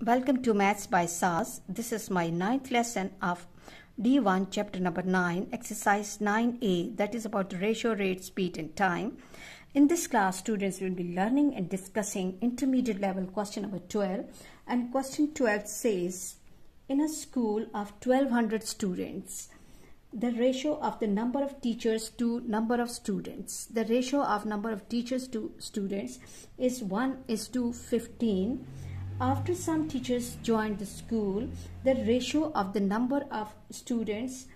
Welcome to Maths by SAS. This is my 9th lesson of D1 chapter number 9, exercise 9A, that is about ratio, rate, speed and time. In this class, students will be learning and discussing intermediate level question number 12, and question 12 says, in a school of 1200 students, the ratio of the number of teachers to number of students. The ratio of number of teachers to students is 1:15. After some teachers joined the school, the ratio of the number of students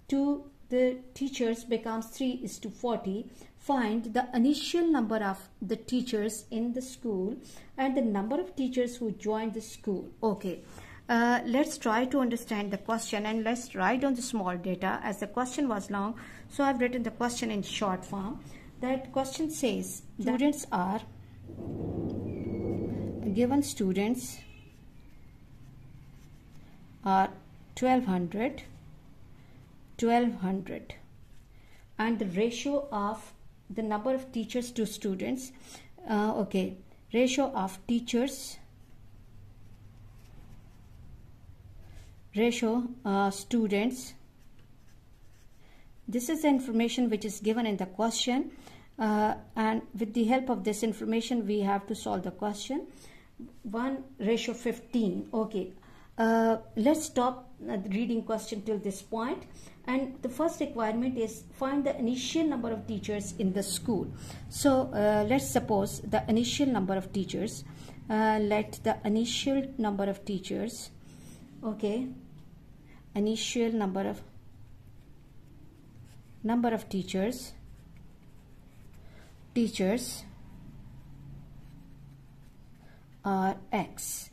to the teachers becomes 3:40. Find the initial number of the teachers in the school and the number of teachers who joined the school. Okay. Let's try to understand the question, and let's write down the small data, as the question was long, so I've written the question in short form. That question says students are given, students are 1200 and the ratio of the number of teachers to students, ratio of teachers, students. This is the information which is given in the question, and with the help of this information we have to solve the question. 1:15. Okay, let's stop reading question till this point, and the first requirement is find the initial number of teachers in the school. So let's suppose the initial number of teachers, let the initial number of teachers, initial number of teachers are X.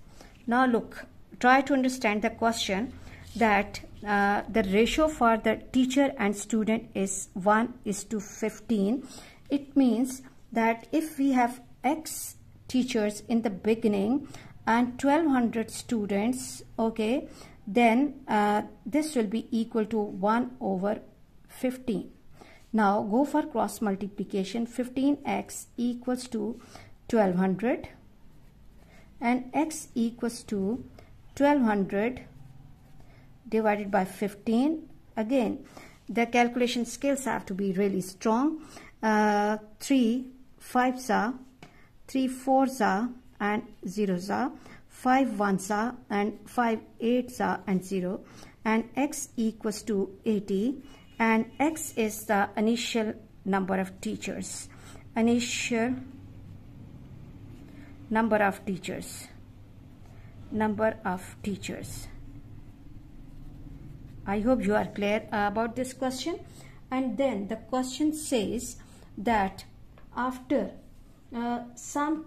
Now look, try to understand the question, that the ratio for the teacher and student is 1:15. It means that if we have X teachers in the beginning and 1200 students, then this will be equal to 1/15. Now go for cross multiplication. 15x equals to 1200 and x equals to 1200 divided by 15. Again, the calculation skills have to be really strong. 3 5s are, 3 4s are and 0s are, 5 1s are and 5 8s are and 0, and x equals to 80, and x is the initial number of teachers. Initial number of teachers. I hope you are clear about this question. And then the question says that after some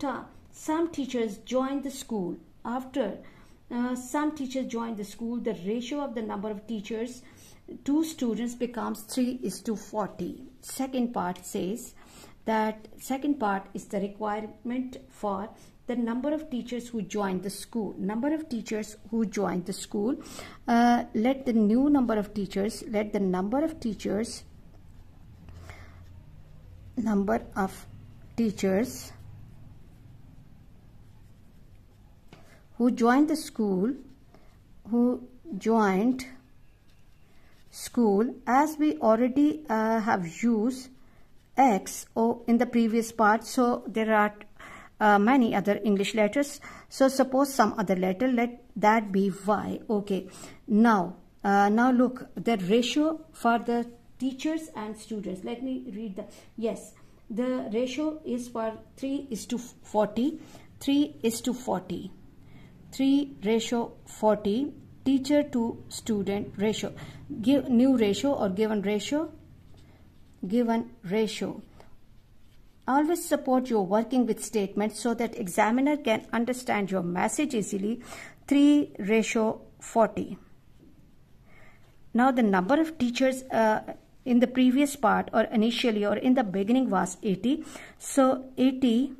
teachers joined the school, the ratio of the number of teachers to students becomes 3:40. Second part says that second part is the requirement for the number of teachers who joined the school. Number of teachers who joined the school. Let the number of teachers who joined the school, as we already have used X in the previous part, so there are many other English letters. So suppose some other letter, let that be Y. Okay, now look, the ratio for the teachers and students, let me read the ratio is for 3:40. 3:40 teacher to student ratio. Give new ratio or given ratio. Always support your working with statements so that examiner can understand your message easily. 3:40. Now the number of teachers in the previous part, or initially or in the beginning, was 80. So 80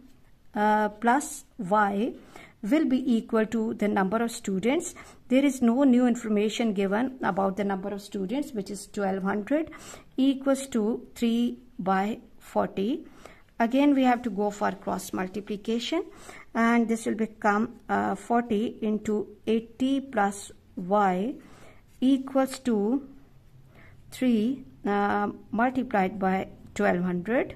plus y will be equal to the number of students. There is no new information given about the number of students, which is 1200, equals to 3/40. Again, we have to go for cross multiplication, and this will become 40 into 80 plus y equals to 3 multiplied by 1200.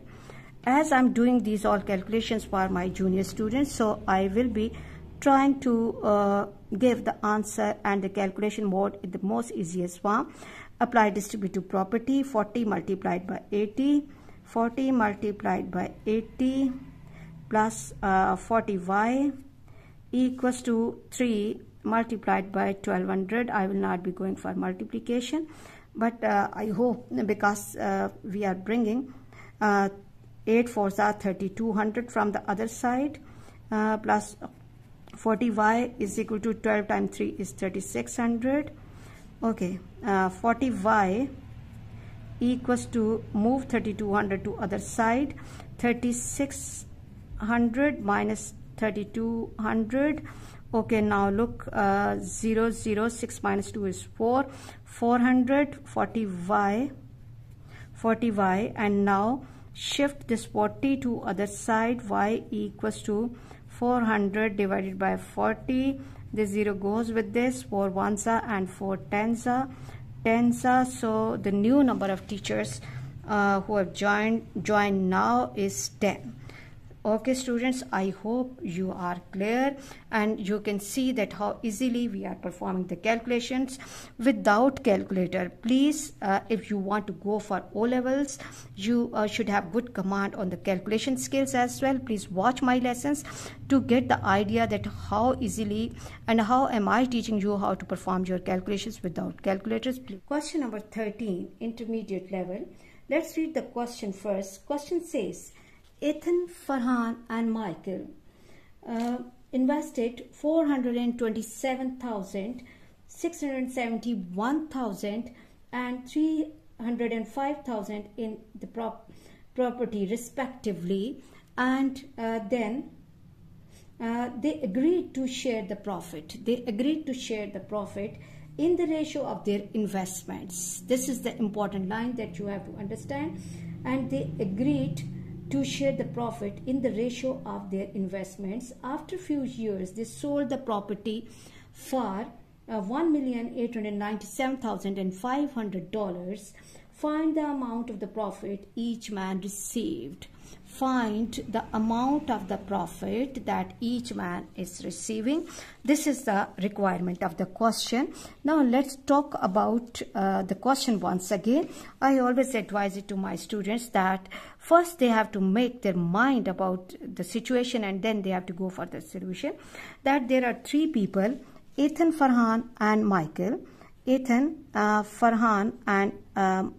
As I'm doing these all calculations for my junior students, so I will be trying to give the answer and the calculation mode in the most easiest form. Apply distributive property. 40 multiplied by 80, 40 multiplied by 80 plus 40y equals to 3 multiplied by 1200. I will not be going for multiplication, but I hope, because we are bringing 8 4s are 3200 from the other side, plus 40y is equal to 12 times 3 is 3600. Okay, 40y equals to move 3200 to other side, 3600 minus 3200. Okay, now look, 0 0 6 minus 2 is 4, 400 40y, and now shift this 40 to other side. Y equals to 400 divided by 40. This 0 goes with this, 4 ones are and 4 tens are. So the new number of teachers who have joined now is 10. Okay students, I hope you are clear and you can see that how easily we are performing the calculations without calculator. Please, if you want to go for O levels, you should have good command on the calculation skills as well. Please watch my lessons to get the idea that how easily and how am I teaching you how to perform your calculations without calculators. Question number 13, intermediate level. Let's read the question first. Question says, Ethan, Farhan and Michael invested 427,000, 671,000 and 305,000 in the property respectively, and then they agreed to share the profit. They agreed to share the profit in the ratio of their investments. This is the important line that you have to understand. And they agreed to share the profit in the ratio of their investments. After a few years, they sold the property for $1,897,500. Find the amount of the profit each man received. Find the amount of the profit that each man is receiving. This is the requirement of the question. Now let's talk about the question once again. I always advise it to my students that first they have to make their mind about the situation and then they have to go for the solution. That there are three people, Ethan, Farhan and Michael. Ethan, Farhan and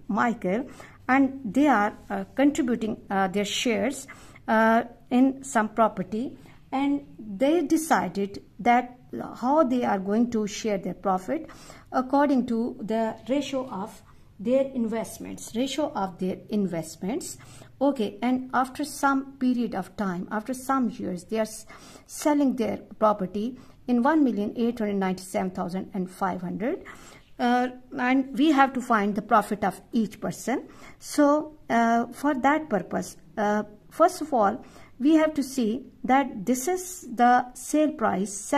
Michael, and they are contributing their shares in some property, and they decided that how they are going to share their profit according to the ratio of their investments. Okay, and after some period of time, after some years, they are selling their property in 1,897,500. And we have to find the profit of each person. So for that purpose, first of all, we have to see that this is the selling price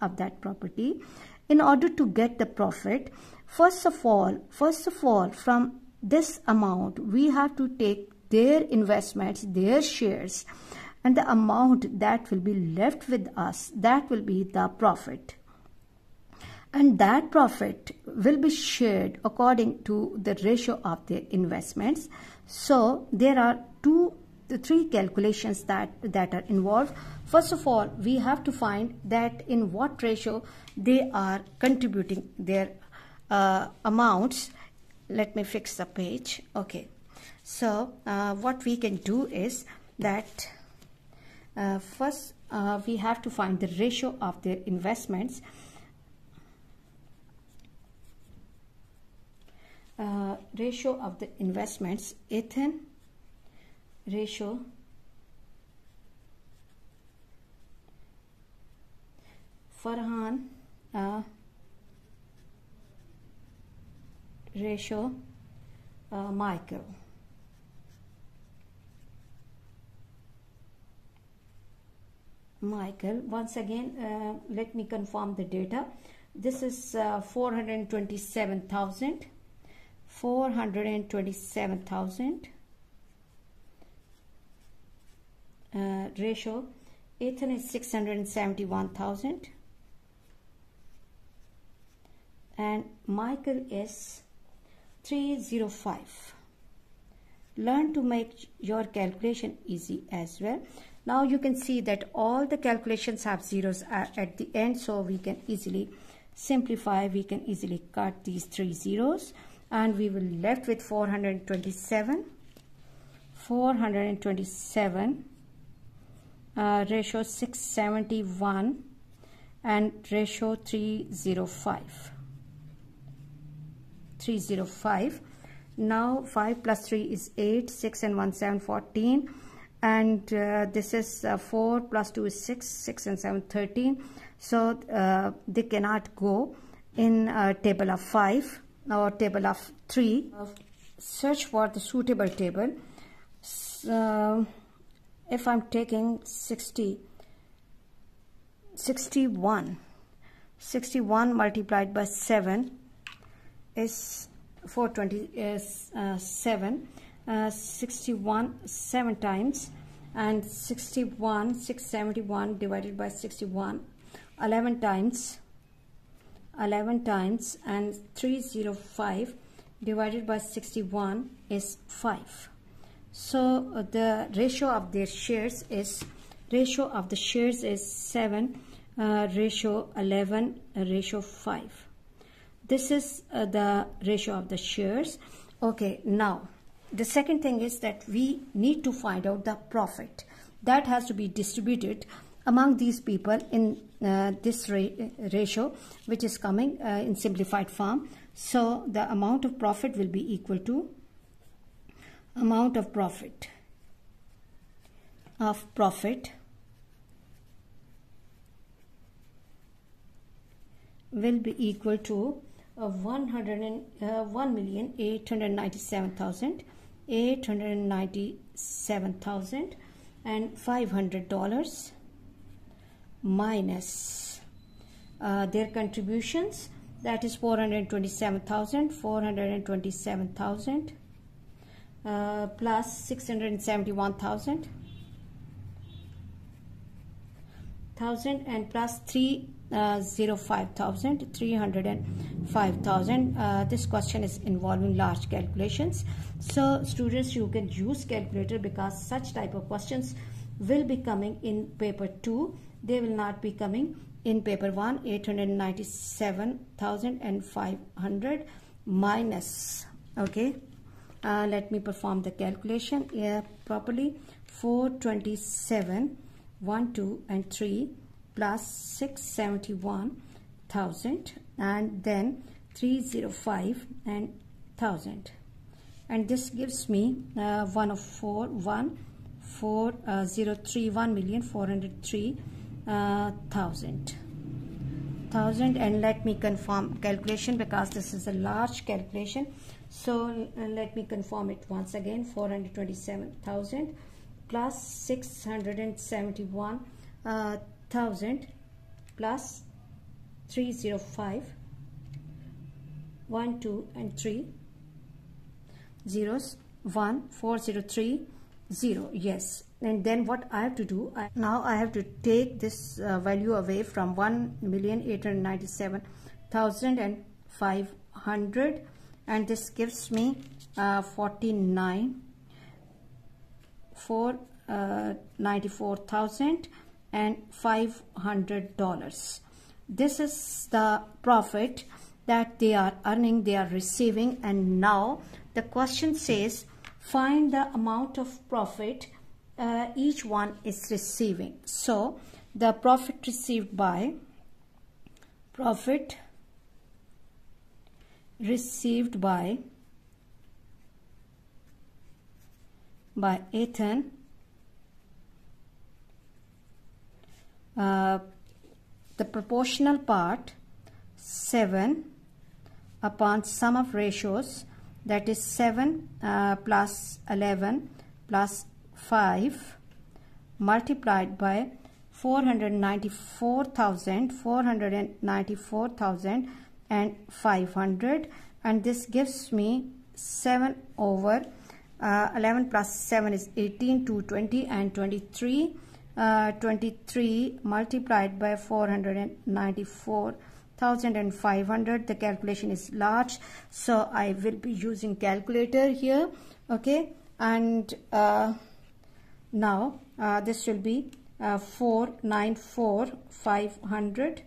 of that property. In order to get the profit, first of all, from this amount, we have to take their investments, their shares, and the amount that will be left with us, that will be the profit. And that profit will be shared according to the ratio of their investments. So there are three calculations that are involved. First of all, we have to find that in what ratio they are contributing their amounts. Let me fix the page. Okay. So what we can do is that first we have to find the ratio of their investments. Ratio of the investments, Ethan, ratio Farhan, ratio Michael. Michael. Once again, let me confirm the data. This is 427,000. 427,000. Ratio. Ethan is 671,000. And Michael is 305. Learn to make your calculation easy as well. Now you can see that all the calculations have zeros at the end, so we can easily simplify. We can easily cut these 3 zeros, and we will left with 427. 427 ratio 671 and ratio 305. 305. Now 5 plus 3 is 8, 6 and 1 7, 14, and this is 4 plus 2 is 6, 6 and 7 13. So they cannot go in table of 5 or table of 3. Search for the suitable table. If I'm taking 61 multiplied by 7 is 427. 61 7 times, and 671 divided by 61 11 times, and 305 divided by 61 is 5. So the ratio of their shares is 7 ratio 11 ratio 5. This is the ratio of the shares. Okay, now the second thing is that we need to find out the profit that has to be distributed among these people in this ratio, which is coming in simplified form. So the amount of profit will be equal to amount of profit will be equal to 1,897,500 minus their contributions, that is 427,000 plus 671,000 and plus 305,000. This question is involving large calculations, so students, you can use calculator because such type of questions will be coming in paper 2. They will not be coming in paper 1. 897,500 minus, okay, let me perform the calculation properly. 427 1 2 and 3 plus 671,000 and then 305 and 1,000, and this gives me 1,403,403,000. And let me confirm calculation because this is a large calculation. So let me confirm it once again. 427,000 plus 671,000 plus 305, 1 2 and 3 zeros, 1,403,000. Yes, and then what I have to do, now I have to take this value away from 1,897,500, and this gives me 94,500. This is the profit that they are earning, they are receiving. And now the question says find the amount of profit each one is receiving. So the profit received by Ethan, the proportional part 7 upon sum of ratios, that is 7 plus 11 plus 5 multiplied by 494,500, and this gives me 7 over 11 plus 7 is 18, 220 and 23. 23 multiplied by 494,500. The calculation is large, so I will be using calculator here. Okay, and now this will be 494,500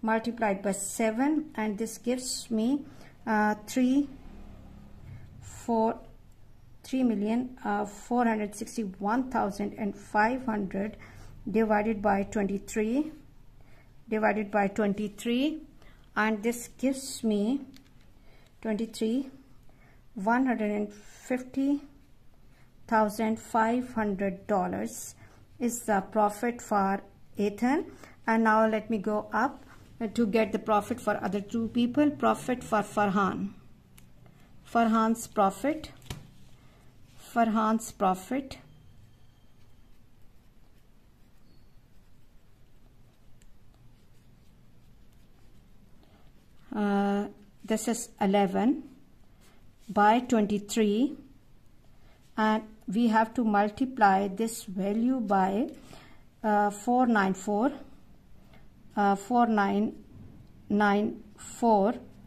multiplied by 7, and this gives me 3,461,500 divided by 23, and this gives me 150,500 is the profit for Ethan. And now let me go up to get the profit for other two people. Profit for Farhan. Farhan's profit. This is 11 by 23, and we have to multiply this value by 494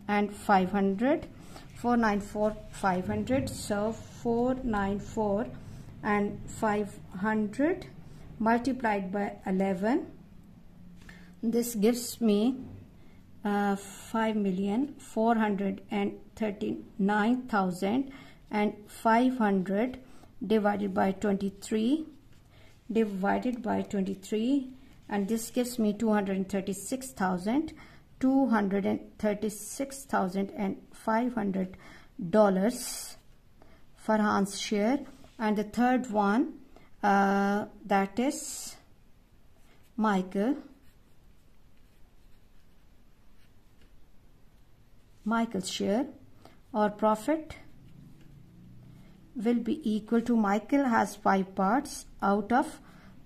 and 500. 494 500, so 494 and 500 multiplied by 11, this gives me 5,439,500 divided by 23, and this gives me 236,500 Farhan's share. And the third one, that is Michael's share or profit will be equal to, Michael has 5 parts out of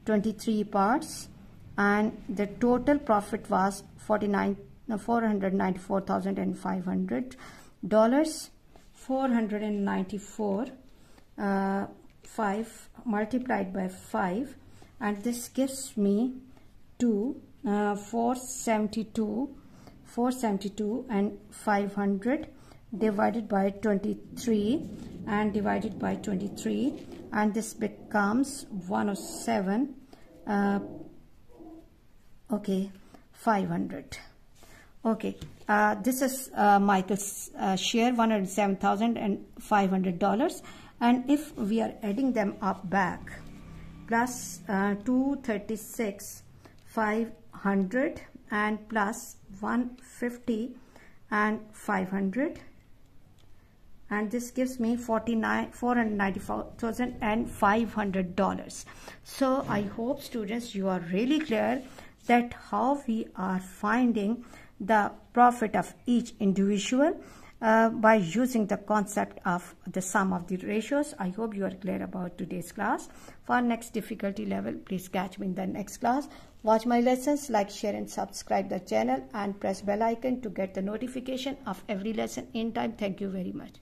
23 parts, and the total profit was $494,500. 494 5 multiplied by 5, and this gives me 472 and 500 divided by 23 and this becomes 107. Okay, 500. Okay, this is Michael's share, $107,500, and if we are adding them up back, plus 236,500 and plus 150 and 500, and this gives me $494,500. So I hope students you are really clear that how we are finding the profit of each individual by using the concept of the sum of the ratios. I hope you are clear about today's class. For next difficulty level, please catch me in the next class. Watch my lessons, like, share and subscribe the channel, and press bell icon to get the notification of every lesson in time. Thank you very much.